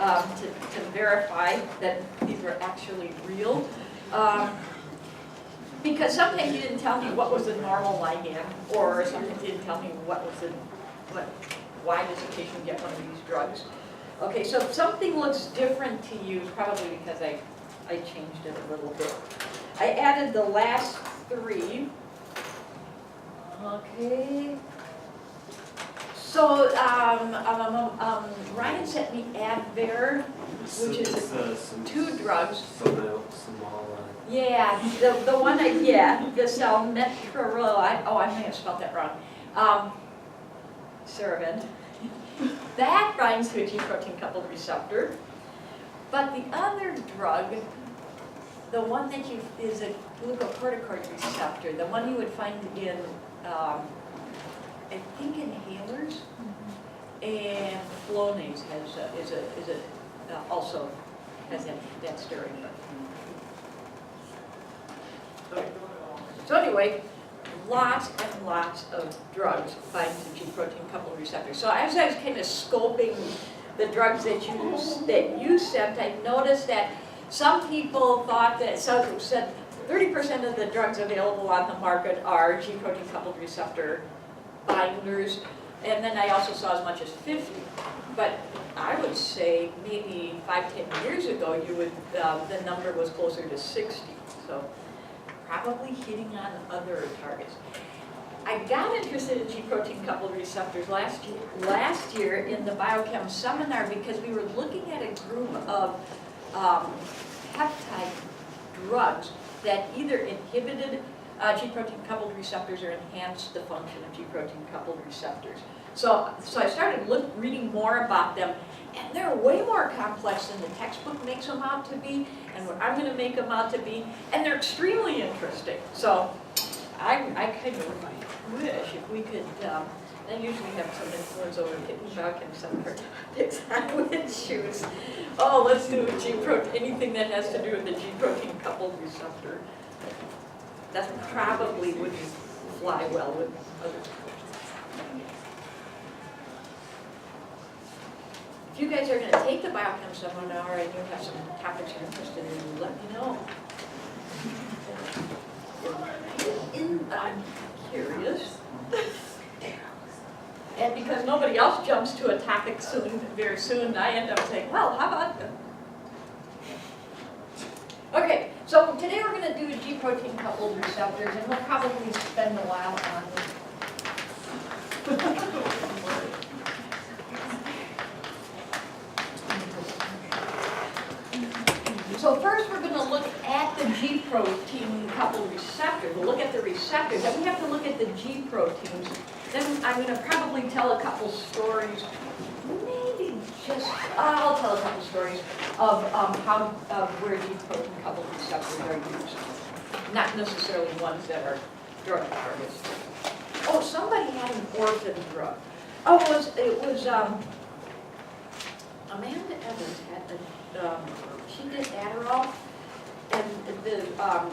to verify that these were actually real. Because sometimes you didn't tell me what was a normal ligand, or sometimes you didn't tell me why does a patient get one of these drugs. Okay, so if something looks different to you, it's probably because I changed it a little bit. I added the last three. Okay. So Ryan sent me Advair, which is two drugs. Yeah, the one the salmeterol, I may have spelled that wrong. Ceravin. That binds to a G protein coupled receptor. But the other drug, the one that is a glucocorticoid receptor, the one you would find in, I think inhalers, and Flonase also has that steroid. So anyway, lots and lots of drugs bind to G protein coupled receptors. So as I was kind of scoping the drugs that you sent, I noticed that some people thought that, so said 30% of the drugs available on the market are G protein coupled receptor binders, and then I also saw as much as 50. But I would say maybe 5-10 years ago, the number was closer to 60. So probably hitting on other targets. I got interested in G protein coupled receptors last year in the biochem seminar because we were looking at a group of peptide drugs that either inhibited G protein coupled receptors or enhanced the function of G protein coupled receptors. So I started reading more about them, and they're way more complex than the textbook makes them out to be, and what I'm going to make them out to be, and they're extremely interesting. So I kind of wish if we could, I usually have some influence over getting back in some of our topics. I would choose, oh, let's do a G protein, anything that has to do with the G protein coupled receptor. That probably wouldn't fly well with other people. If you guys are going to take the biochem seminar and you have some topics you're interested in, let me know. I'm curious. And because nobody else jumps to a topic very soon, I end up saying, well, how about them? Okay, so today we're going to do G protein coupled receptors, and we'll probably spend a while on this. So first we're going to look at the G protein coupled receptor. We'll look at the receptors, then we have to look at the G proteins. Then I'm going to probably tell a couple stories, maybe I'll tell a couple stories of where G protein coupled receptors are used. Not necessarily ones that are drug targets. Oh, somebody had an orphan drug. Oh, it was Amanda Evans had she did Adderall, and the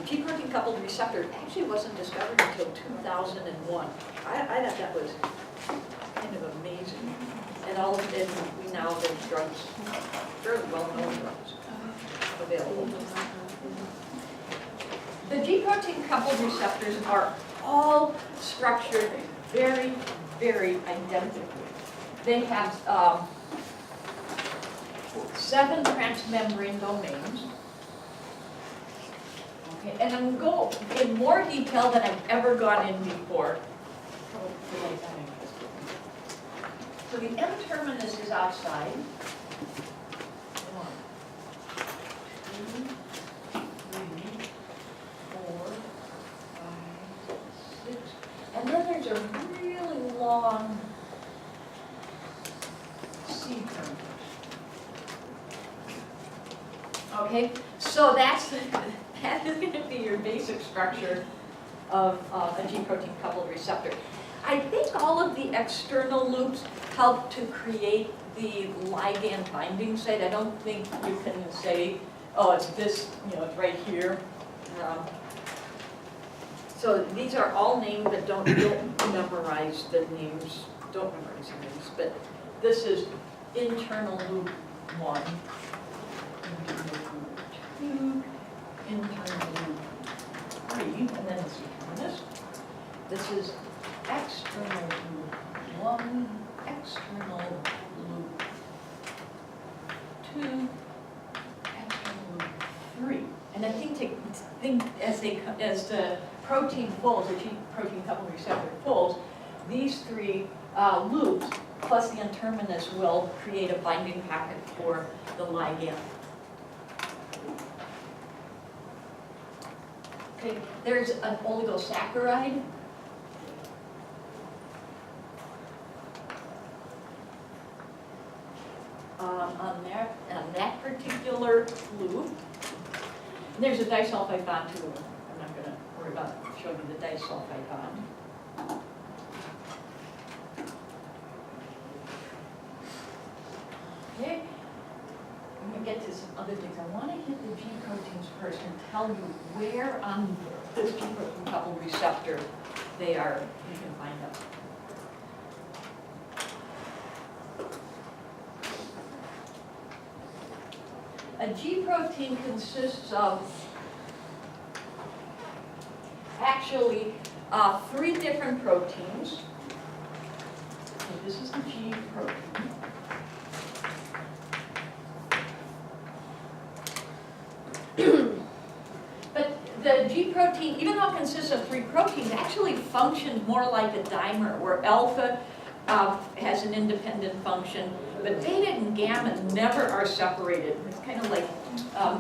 G protein coupled receptor actually wasn't discovered until 2001. I thought that was kind of amazing. And we now have drugs, fairly well-known drugs available. The G protein coupled receptors are all structured very, very identically. They have 7 transmembrane domains. Okay, and I'm going to go in more detail than I've ever gone in before. So the N-terminus is outside. 1, 2, 3, 4, 5, 6. And then there's a really long C-terminus. Okay, so that is going to be your basic structure of a G protein coupled receptor. I think all of the external loops help to create the ligand binding site. I don't think you can say, oh, it's this, it's right here. So these are all named, but don't memorize the names. Don't memorize the names, but this is internal loop 1, internal loop 2, internal loop 3, and then it's determinist. This is external loop 1, external loop 2, external loop 3. And I think as the protein folds, the G protein coupled receptor folds, these three loops plus the N-terminus will create a binding packet for the ligand. Okay, there's an oligosaccharide. On that particular loop. And there's a disulfide bond too. I'm not going to worry about showing you the disulfide bond. Okay, I'm going to get to some other things. I want to hit the G proteins first and tell you where on this G protein coupled receptor they are. You can find them. A G protein consists of actually 3 different proteins. So this is the G protein. But the G protein, even though it consists of 3 proteins, actually functions more like a dimer, where alpha has an independent function, but beta and gamma never are separated. It's kind of like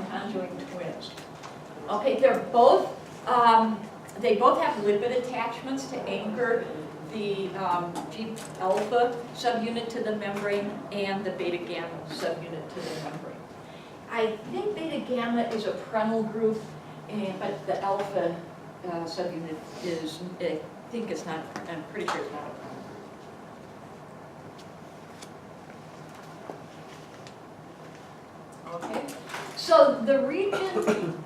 conjoined twins. Okay, they both have lipid attachments to anchor the G alpha subunit to the membrane and the beta gamma subunit to the membrane. I think beta gamma is a prenyl group, but the alpha subunit is, I think it's not, I'm pretty sure it's not a prenyl. Okay, so the region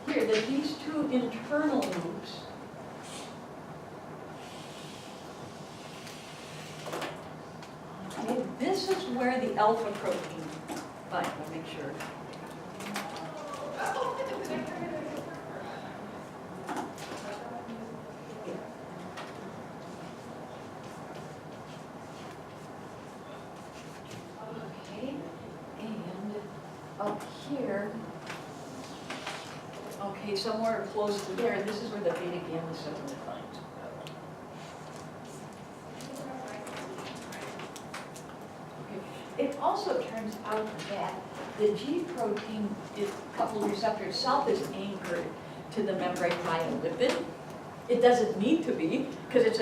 here, these 2 internal loops, okay, this is where the alpha protein binds. I'll make sure. Up here, okay, somewhere close to there, this is where the beta gamma subunit binds. Okay. It also turns out that the G protein coupled receptor itself is anchored to the membrane by a lipid. It doesn't need to be, because it's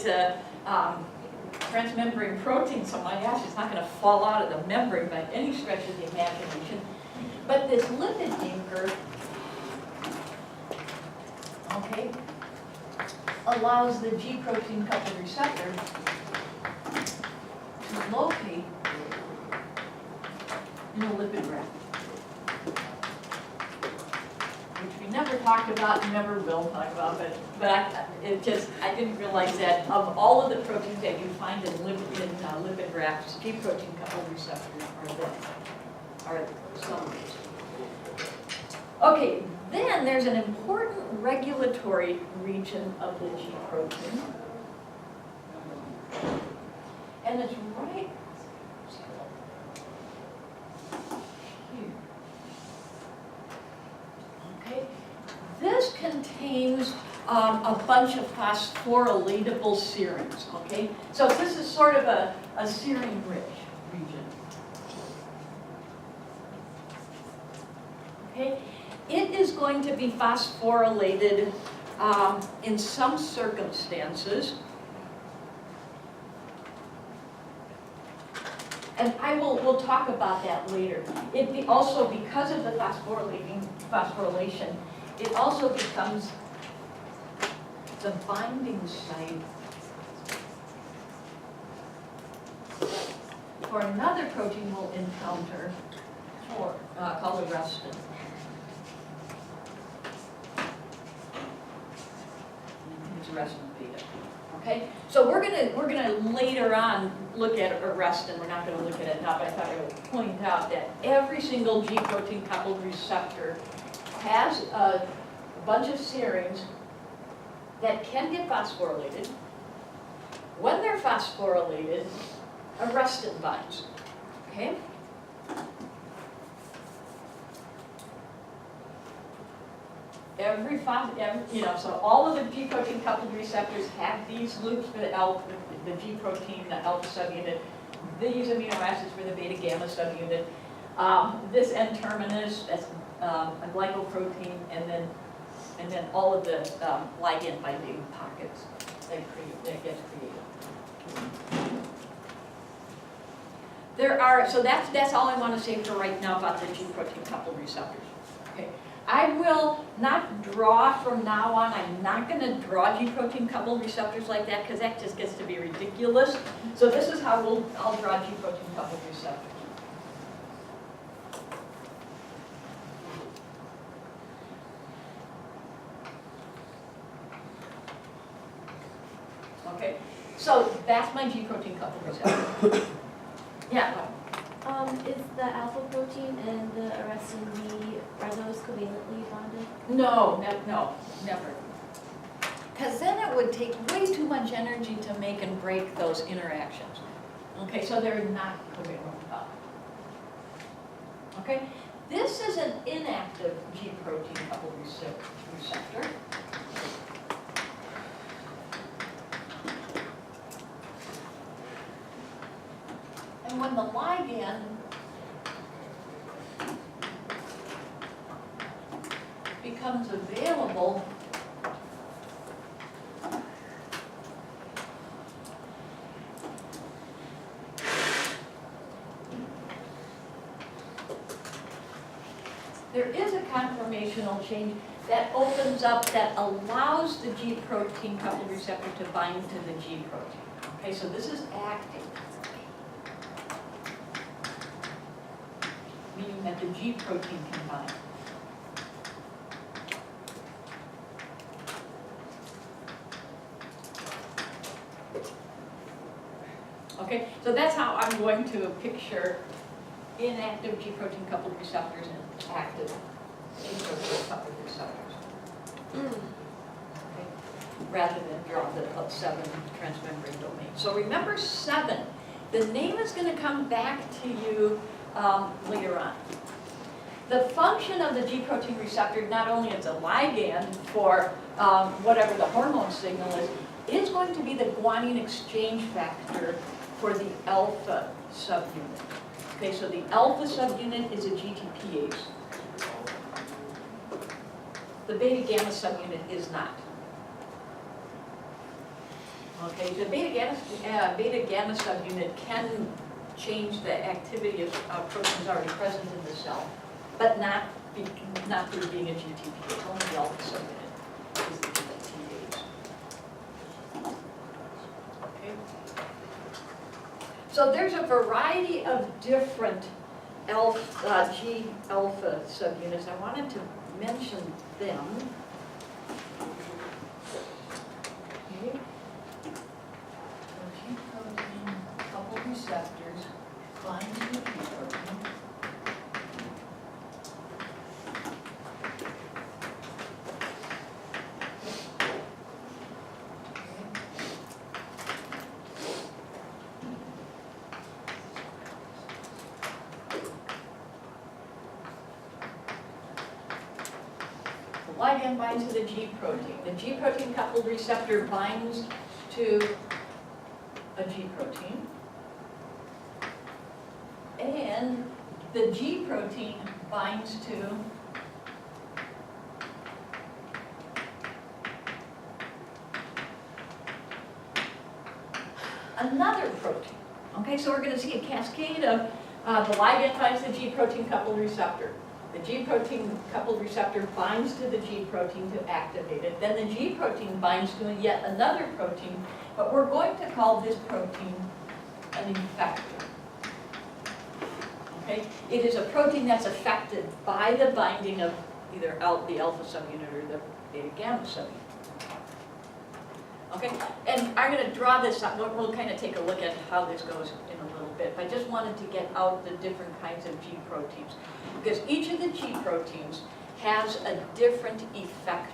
a transmembrane protein, so my gosh, it's not going to fall out of the membrane by any stretch of the imagination. But this lipid anchor, okay, allows the G protein coupled receptor to locate in a lipid raft, which we never talked about and never will talk about, but I didn't realize that of all of the proteins that you find in lipid rafts, G protein coupled receptors are some of these. Okay, then there's an important regulatory region of the G protein, and it's right here. Okay, this contains a bunch of phosphorylatable serines, okay? So this is sort of a serine-rich region. Okay, it is going to be phosphorylated in some circumstances. And we'll talk about that later. Also, because of the phosphorylation, it also becomes the binding site for another protein we'll encounter called arrestin. It's arrestin beta. Okay, so we're gonna later on look at arrest, and we're not gonna look at it now, but I thought I would point out that every single G protein coupled receptor has a bunch of serines that can get phosphorylated. When they're phosphorylated, arrestin binds, okay? So all of the G protein coupled receptors have these loops for the G protein, the alpha subunit, these amino acids for the beta gamma subunit, this N-terminus, that's a glycoprotein, and then all of the ligand binding pockets that get created. So that's all I want to say for right now about the G protein coupled receptors. Okay. I will not draw from now on. I'm not going to draw G protein coupled receptors like that because that just gets to be ridiculous. So this is how I'll draw G protein coupled receptors. Okay, so that's my G protein coupled receptor. Yeah. Is the alpha protein and the arrestin B, are those covalently bonded? No, never. Because then it would take way too much energy to make and break those interactions. Okay, so they're not covalent bonded. Okay, this is an inactive G protein coupled receptor. And when the ligand becomes available, there is a conformational change that opens up, that allows the G protein coupled receptor to bind to the G protein. Okay, so this is active, meaning that the G protein can bind. Okay, so that's how I'm going to picture inactive G protein coupled receptors and active G protein coupled receptors. Okay, rather than draw the 7 transmembrane domain. So remember 7. The name is going to come back to you later on. The function of the G protein receptor, not only as a ligand for whatever the hormone signal is going to be the guanine exchange factor for the alpha subunit. Okay, so the alpha subunit is a GTPase. The beta gamma subunit is not. Okay, the beta gamma subunit can change the activity of proteins already present in the cell, but not through being a GTPase. Only the alpha subunit is the GTPase. Okay. So there's a variety of different G alpha subunits. I wanted to mention them. Okay. G protein coupled receptors bind to the G protein. The ligand binds to the G protein. The G protein coupled receptor binds to a G protein. And the G protein binds to another protein. Okay, so we're going to see a cascade of the ligand binds to the G protein coupled receptor. The G protein coupled receptor binds to the G protein to activate it. Then the G protein binds to yet another protein, but we're going to call this protein an effector. Okay? It is a protein that's affected by the binding of either the alpha subunit or the beta gamma subunit. Okay, and I'm gonna draw this up, we'll kind of take a look at how this goes in a little bit. I just wanted to get out the different kinds of G proteins, because each of the G proteins has a different effector.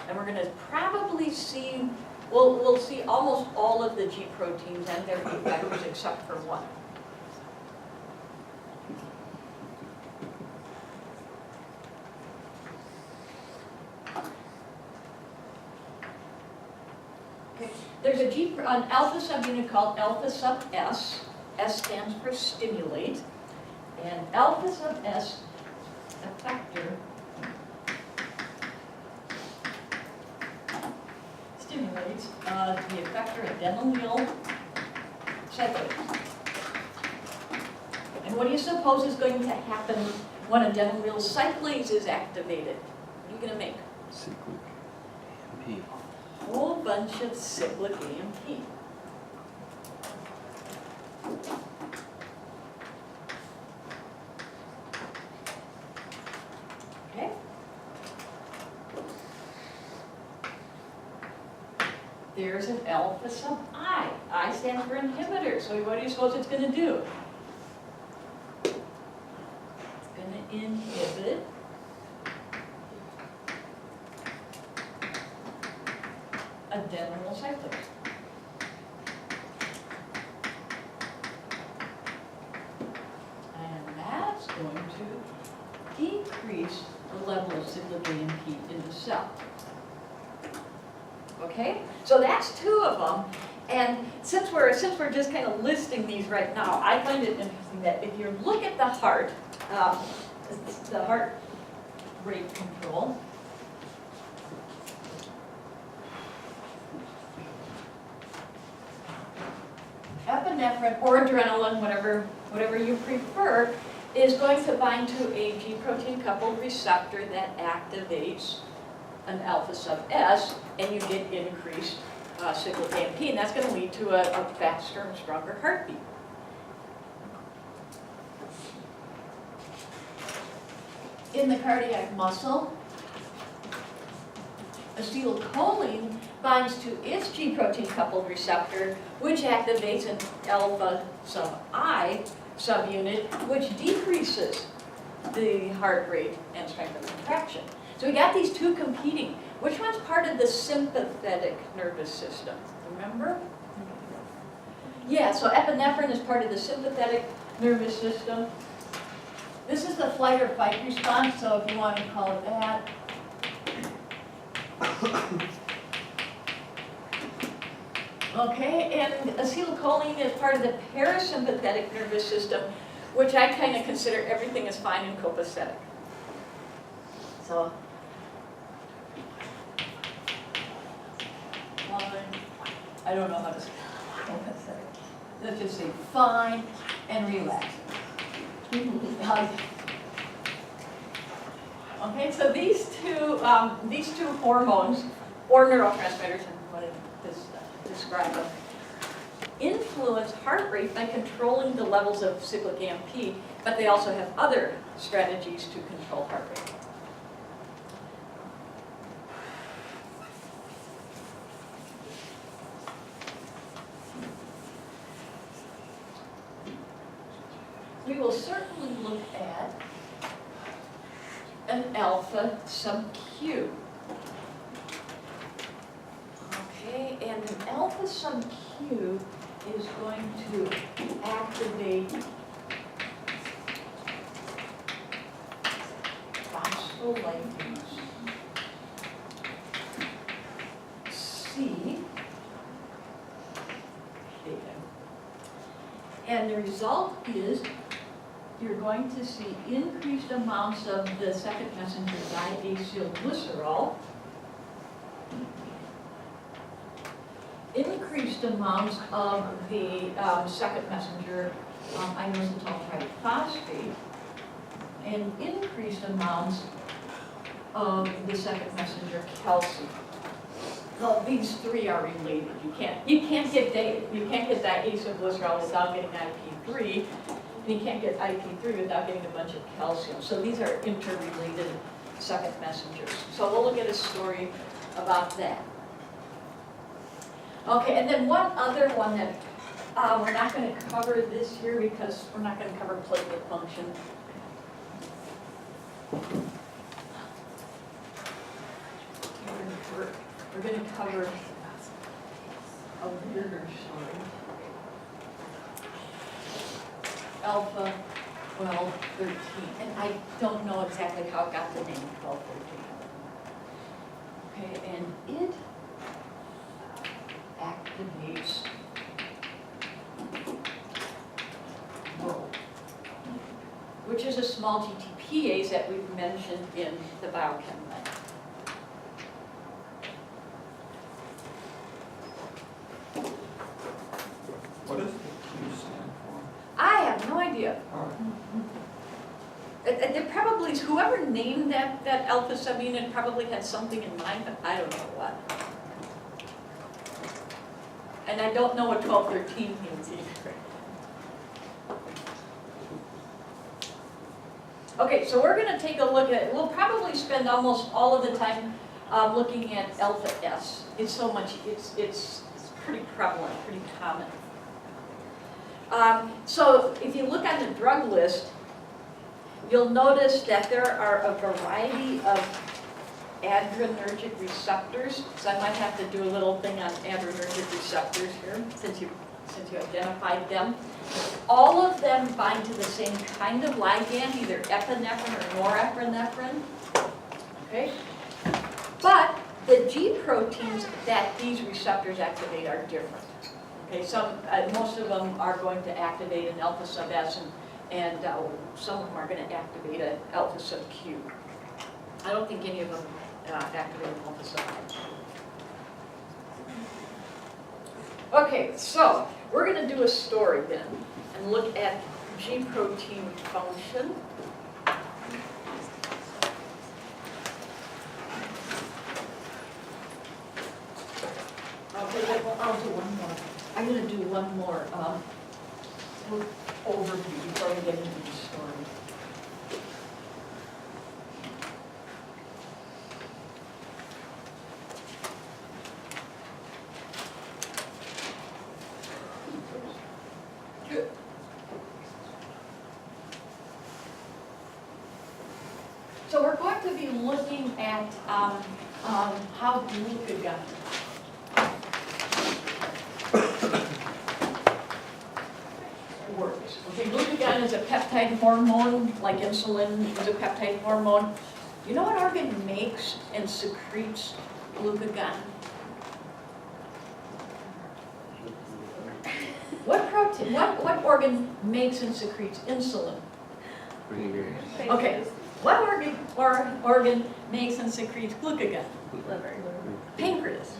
And we're gonna probably see, we'll see almost all of the G proteins and their effectors except for one. Okay. There's an alpha subunit called alpha sub S. S stands for stimulate. And alpha sub S effector stimulates the effector adenylyl cyclase. And what do you suppose is going to happen when adenylyl cyclase is activated? What are you going to make? Cyclic AMP. A whole bunch of cyclic AMP. Okay? There's an alpha sub I. I stands for inhibitor. So what do you suppose it's going to do? It's going to inhibit adenylyl cyclase. And that's going to decrease the level of cyclic AMP in the cell. Okay, so that's two of them. And since we're just kind of listing these right now, I find it interesting that if you look at the heart rate control, epinephrine or adrenaline, whatever you prefer, is going to bind to a G protein coupled receptor that activates an alpha sub S, and you get increased cyclic AMP, and that's going to lead to a faster and stronger heartbeat. In the cardiac muscle, acetylcholine binds to its G protein coupled receptor, which activates an alpha sub I subunit, which decreases the heart rate and strength of contraction. So we got these two competing. Which one's part of the sympathetic nervous system? Remember? Yeah, so epinephrine is part of the sympathetic nervous system. This is the flight or fight response, so if you want to call it that. Okay, and acetylcholine is part of the parasympathetic nervous system, which I kind of consider everything is fine and copacetic. So, I don't know how to say copacetic. Let's just say fine and relaxed. Okay, so these two hormones, or neurotransmitters, and what it describe them, influence heart rate by controlling the levels of cyclic AMP, but they also have other strategies to control heart rate. We will certainly look at an alpha sub Q. Okay, and an alpha sub Q is going to activate phospholipase C. And the result is you're going to see increased amounts of the second messenger diacylglycerol, increased amounts of the second messenger inositol triphosphate, and increased amounts of the second messenger calcium. Well, these three are related. You can't get diacylglycerol without getting IP3. And you can't get IP3 without getting a bunch of calcium. So these are interrelated second messengers. So we'll look at a story about that. Okay, and then one other one that we're not going to cover this year because we're not going to cover platelet function. We're going to cover a weirder story. Alpha 1213, and I don't know exactly how it got the name 1213. Okay, and it activates Rho, which is a small GTPase that we've mentioned in the biochem lab. What does the Q stand for? I have no idea. All right. It probably, whoever named that alpha subunit probably had something in mind, but I don't know what. And I don't know what 1213 means either. Okay, so we're going to take a look at, we'll probably spend almost all of the time looking at alpha S. It's so much, it's pretty prevalent, pretty common. So if you look on the drug list, you'll notice that there are a variety of adrenergic receptors. So I might have to do a little thing on adrenergic receptors here, since you identified them. All of them bind to the same kind of ligand, either epinephrine or norepinephrine. Okay? But the G proteins that these receptors activate are different. Okay, most of them are going to activate an alpha sub S, and some of them are going to activate an alpha sub Q. I don't think any of them activate an alpha sub I. Okay, so we're going to do a story then and look at G protein function. Okay, well, I'll do one more. I'm going to do one more overview before we get into the story. Good. So we're going to be looking at how glucagon works. Okay, glucagon is a peptide hormone, like insulin is a peptide hormone. You know what organ makes and secretes glucagon? What organ makes and secretes insulin? Okay, what organ makes and secretes glucagon? Liver. Pancreas.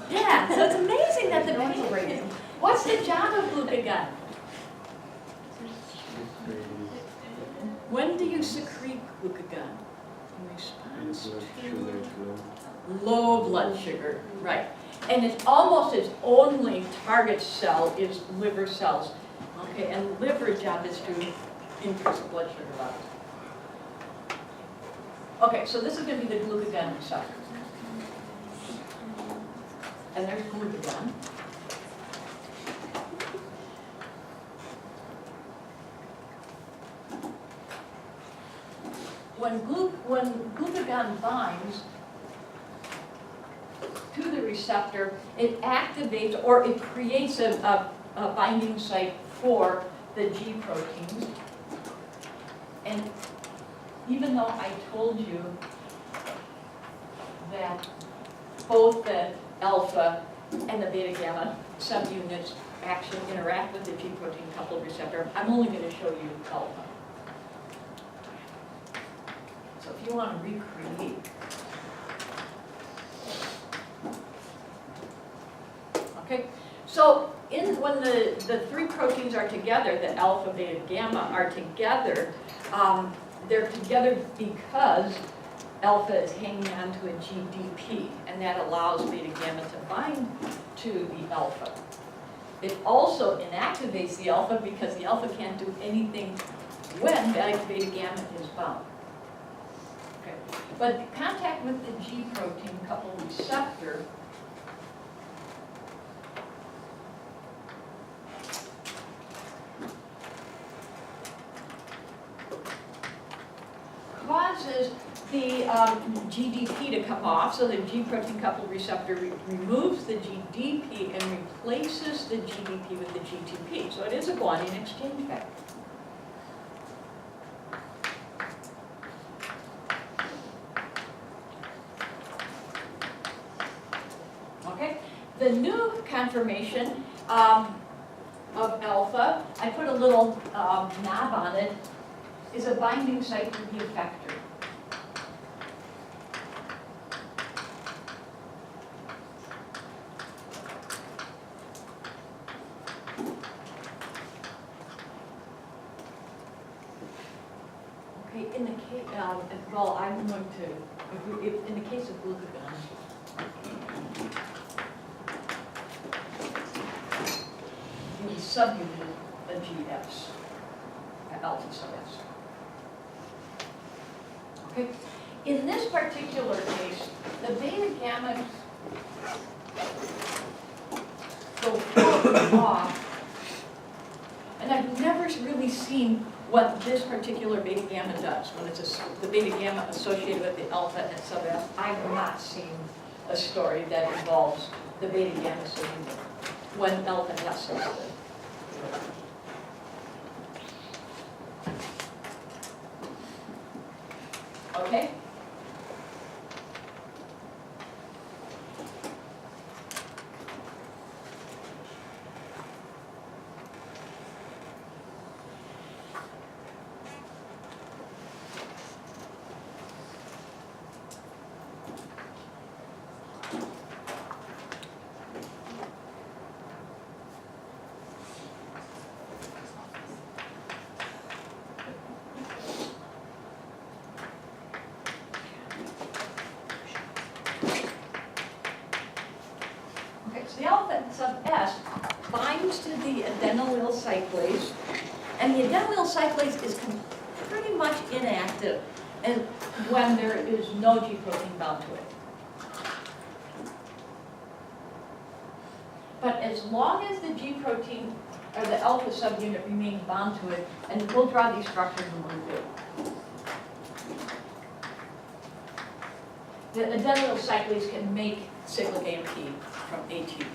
Yeah, so it's amazing that the pancreas. What's the job of glucagon? When do you secrete glucagon? In response to low blood sugar, right. And it's almost its only target cell is liver cells. Okay, and liver job is to increase blood sugar levels. Okay, so this is going to be the glucagon receptor. And there's glucagon. When glucagon binds to the receptor, it activates or it creates a binding site for the G proteins. And even though I told you that both the alpha and the beta gamma subunits actually interact with the G protein coupled receptor, I'm only going to show you alpha. So if you want to recreate, okay, so when the three proteins are together, the alpha, beta, gamma are together, they're together because alpha is hanging on to a GDP, and that allows beta gamma to bind to the alpha. It also inactivates the alpha because the alpha can't do anything when beta gamma is bound. Okay. But contact with the G protein coupled receptor causes the GDP to come off, so the G protein coupled receptor removes the GDP and replaces the GDP with the GTP. So it is a guanine exchange factor. Okay, the new conformation of alpha, I put a little knob on it, is a binding site for the effector. Okay, in the case, well, I'm going to, in the case of glucagon, the subunit of GS, alpha sub S. Okay, in this particular case, the beta gamma go floating off, and I've never really seen what this particular beta gamma does when it's the beta gamma associated with the alpha and sub S. I've not seen a story that involves the beta gamma subunit when alpha S is the okay? Okay, so the alpha sub S binds to the adenylyl cyclase, and the adenylyl cyclase is pretty much inactive and when there is no G protein bound to it. But as long as the G protein or the alpha subunit remains bound to it, and we'll draw these structures in a little bit. The adenylyl cyclase can make cyclic AMP from ATP.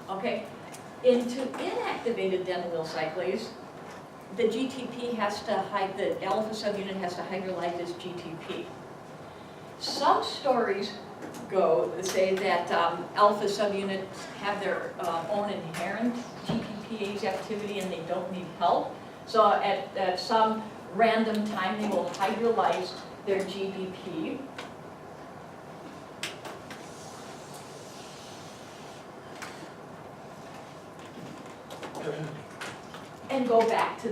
Okay, into inactivated adenylyl cyclase, the GTP has to the alpha subunit has to hydrolyze this GTP. Some stories say that alpha subunits have their own inherent GTPase activity and they don't need help. So at some random time they will hydrolyze their GDP. And go back to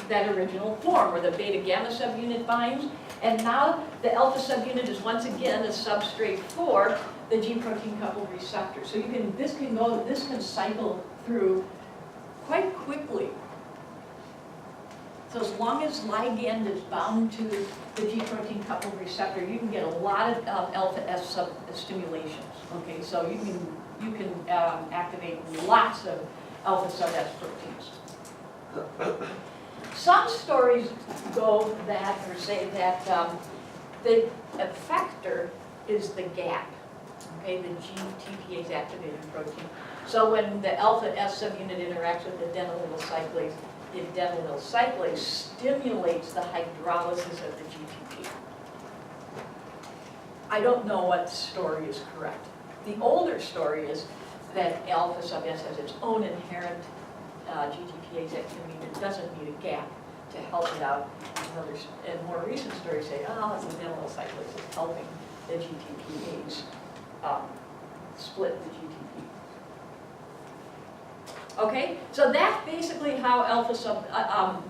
that original form where the beta gamma subunit binds, and now the alpha subunit is once again a substrate for the G protein coupled receptor. So this can cycle through quite quickly. So as long as ligand is bound to the G protein coupled receptor, you can get a lot of alpha S stimulations. Okay, so you can activate lots of alpha sub S proteins. Some stories go that or say that the effector is the gap, okay, the GTPase activated protein. So when the alpha S subunit interacts with the adenylyl cyclase, the adenylyl cyclase stimulates the hydrolysis of the GTP. I don't know what story is correct. The older story is that alpha sub S has its own inherent GTPase activity that doesn't need a gap to help it out. And more recent stories say, oh, the adenylyl cyclase is helping the GTPase split the GTP. Okay, so that's basically how alpha sub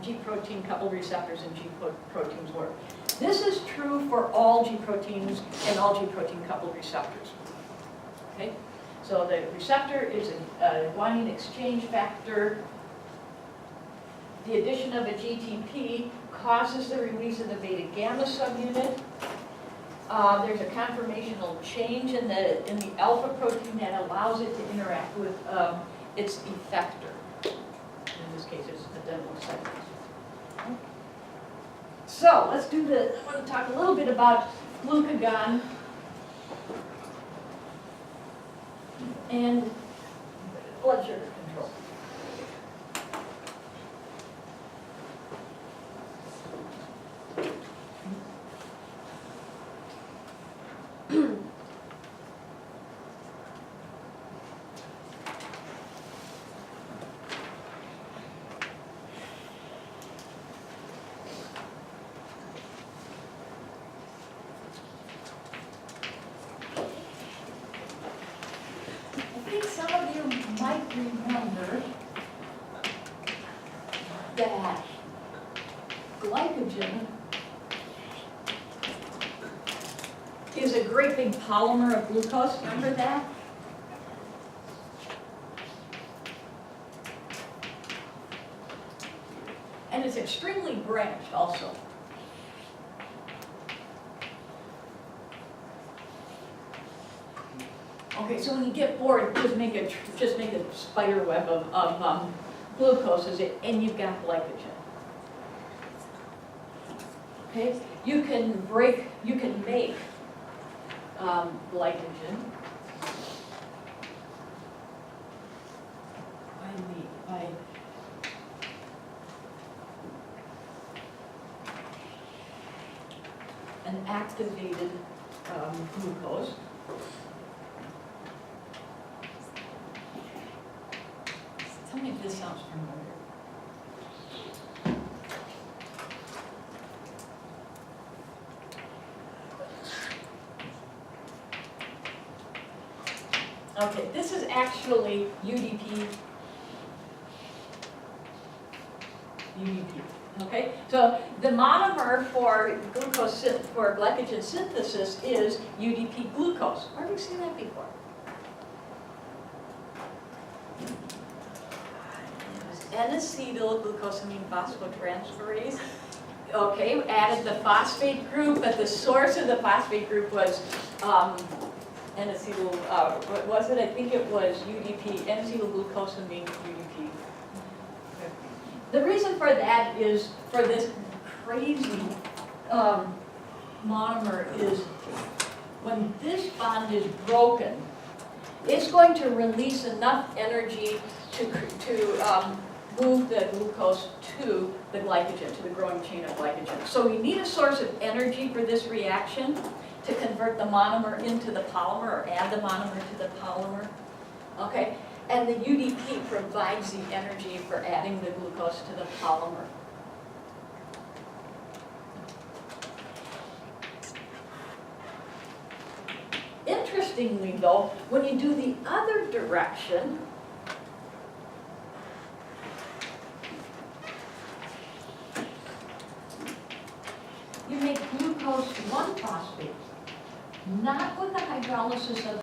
G protein coupled receptors and G proteins work. This is true for all G proteins and all G protein coupled receptors. Okay, so the receptor is a guanine exchange factor. The addition of a GTP causes the release of the beta gamma subunit. There's a conformational change in the alpha protein that allows it to interact with its effector. In this case, it's adenylyl cyclase. So let's do the, I want to talk a little bit about glucagon and blood sugar control. I think some of you might remember that glycogen is a great big polymer of glucose. Remember that? And it's extremely branched also. Okay, so when you get bored, just make a spider web of glucose, and you've got glycogen. Okay, you can make glycogen by an activated glucose. Tell me if this sounds familiar. Okay, this is actually UDP. Okay, so the monomer for glycogen synthesis is UDP glucose. Where have you seen that before? N-acetyl glucosamine phosphotransferase. Okay, added the phosphate group, but the source of the phosphate group was N-acetyl, what was it? I think it was UDP, N-acetyl glucosamine UDP. Okay. The reason for that is, for this crazy monomer, is when this bond is broken, it's going to release enough energy to move the glucose to the glycogen, to the growing chain of glycogen. So we need a source of energy for this reaction to convert the monomer into the polymer, or add the monomer to the polymer. Okay, and the UDP provides the energy for adding the glucose to the polymer. Interestingly though, when you do the other direction, you make glucose 1-phosphate, not with the hydrolysis of